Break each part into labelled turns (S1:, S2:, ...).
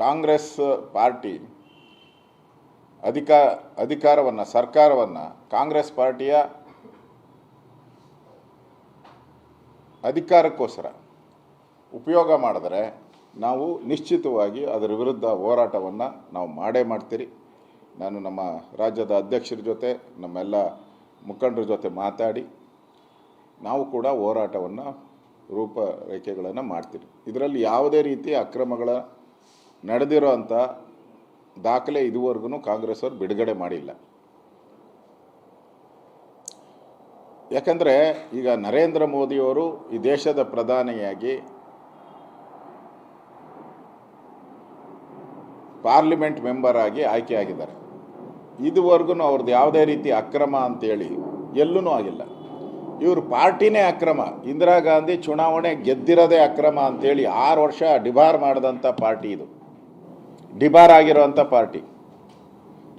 S1: Congress party ಅಧಿಕಾರವನ್ನು ಸರ್ಕಾರವನ್ನು ಕಾಂಗ್ರೆಸ್ ಪಾರ್ಟಿಯ ಅಧಿಕಾರಕ್ಕೋಸ್ಕರ ಉಪಯೋಗ ಮಾಡಿದ್ರೆ ನಾವು ನಿಶ್ಚಿತವಾಗಿ ಅದರ ವಿರುದ್ಧ ಹೋರಾಟವನ್ನು ನಾವು ಮಾಡೇ ಮಾಡ್ತೀರಿ. ನಾನು ನಮ್ಮ ರಾಜ್ಯದ ಅಧ್ಯಕ್ಷರ ಜೊತೆ ನಮ್ಮೆಲ್ಲ ಮುಖಂಡರ ಜೊತೆ ಮಾತಾಡಿ ನಾವು ಕೂಡ ಹೋರಾಟವನ್ನು ರೂಪರೇಖೆಗಳನ್ನು ಮಾಡ್ತೀರಿ. ಇದರಲ್ಲಿ ಯಾವುದೇ ರೀತಿ ಅಕ್ರಮಗಳ ನಡೆದಿರೋ ಅಂಥ ದಾಖಲೆ ಇದುವರೆಗೂ ಕಾಂಗ್ರೆಸ್ ಅವರು ಬಿಡುಗಡೆ ಮಾಡಿಲ್ಲ. ಯಾಕಂದರೆ ಈಗ ನರೇಂದ್ರ ಮೋದಿಯವರು ಈ ದೇಶದ ಪ್ರಧಾನಿಯಾಗಿ ಪಾರ್ಲಿಮೆಂಟ್ ಮೆಂಬರ್ ಆಗಿ ಆಯ್ಕೆಯಾಗಿದ್ದಾರೆ. ಇದುವರೆಗೂ ಅವ್ರದ್ದು ಯಾವುದೇ ರೀತಿ ಅಕ್ರಮ ಅಂತೇಳಿ ಎಲ್ಲೂ ಆಗಿಲ್ಲ. ಇವರು ಪಾರ್ಟಿನೇ ಅಕ್ರಮ. ಇಂದಿರಾ ಗಾಂಧಿ ಚುನಾವಣೆ ಗೆದ್ದಿರೋದೇ ಅಕ್ರಮ ಅಂತೇಳಿ 6 ವರ್ಷ ಡಿಬಾರ್ ಮಾಡಿದಂಥ ಪಾರ್ಟಿ ಇದು. ಡಿಬಾರ್ ಆಗಿರೋಂಥ ಪಾರ್ಟಿ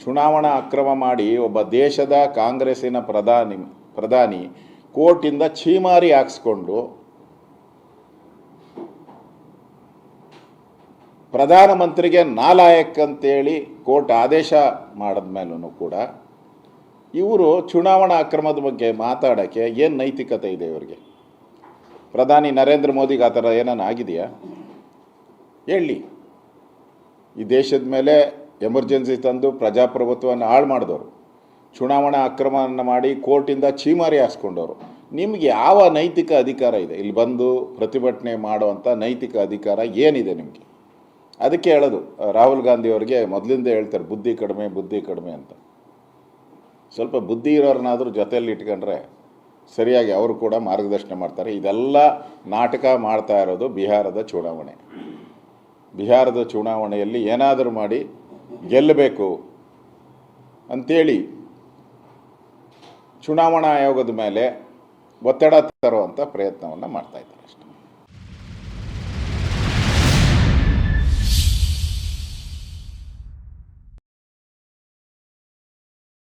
S1: ಚುನಾವಣಾ ಅಕ್ರಮ ಮಾಡಿ ಒಬ್ಬ ದೇಶದ ಕಾಂಗ್ರೆಸ್ಸಿನ ಪ್ರಧಾನಿ ಕೋರ್ಟಿಂದ ಛೀಮಾರಿ ಹಾಕ್ಸ್ಕೊಂಡು ಪ್ರಧಾನಮಂತ್ರಿಗೆ ನಾಲಾಯಕ್ ಅಂತೇಳಿ ಕೋರ್ಟ್ ಆದೇಶ ಮಾಡಿದ ಮೇಲೂ ಕೂಡ ಇವರು ಚುನಾವಣಾ ಅಕ್ರಮದ ಬಗ್ಗೆ ಮಾತಾಡೋಕ್ಕೆ ಏನು ನೈತಿಕತೆ ಇದೆ ಇವರಿಗೆ? ಪ್ರಧಾನಿ ನರೇಂದ್ರ ಮೋದಿಗೆ ಆ ಥರ ಏನಾನ ಆಗಿದೆಯಾ ಹೇಳಿ? ಈ ದೇಶದ ಮೇಲೆ ಎಮರ್ಜೆನ್ಸಿ ತಂದು ಪ್ರಜಾಪ್ರಭುತ್ವವನ್ನು ಹಾಳು ಮಾಡಿದವರು, ಚುನಾವಣಾ ಅಕ್ರಮವನ್ನು ಮಾಡಿ ಕೋರ್ಟಿಂದ ಛೀಮಾರಿ ಹಾಕ್ಸ್ಕೊಂಡವರು. ನಿಮಗೆ ಯಾವ ನೈತಿಕ ಅಧಿಕಾರ ಇದೆ ಇಲ್ಲಿ ಬಂದು ಪ್ರತಿಭಟನೆ ಮಾಡುವಂಥ ನೈತಿಕ ಅಧಿಕಾರ ಏನಿದೆ ನಿಮಗೆ? ಅದಕ್ಕೆ ಹೇಳೋದು ರಾಹುಲ್ ಗಾಂಧಿಯವರಿಗೆ ಮೊದಲಿಂದ ಹೇಳ್ತಾರೆ ಬುದ್ಧಿ ಕಡಿಮೆ ಅಂತ. ಸ್ವಲ್ಪ ಬುದ್ಧಿ ಇರೋರನ್ನಾದರೂ ಜೊತೆಯಲ್ಲಿ ಇಟ್ಕೊಂಡ್ರೆ ಸರಿಯಾಗಿ ಅವರು ಕೂಡ ಮಾರ್ಗದರ್ಶನ ಮಾಡ್ತಾರೆ. ಇದೆಲ್ಲ ನಾಟಕ ಮಾಡ್ತಾ ಇರೋದು ಬಿಹಾರದ ಚುನಾವಣೆಯಲ್ಲಿ ಏನಾದರೂ ಮಾಡಿ ಗೆಲ್ಲಬೇಕು ಅಂಥೇಳಿ ಚುನಾವಣಾ ಆಯೋಗದ ಮೇಲೆ ಒತ್ತಡ ತರುವಂಥ ಪ್ರಯತ್ನವನ್ನು ಮಾಡ್ತಾಯಿದ್ದಾರೆ ಅಷ್ಟೇ.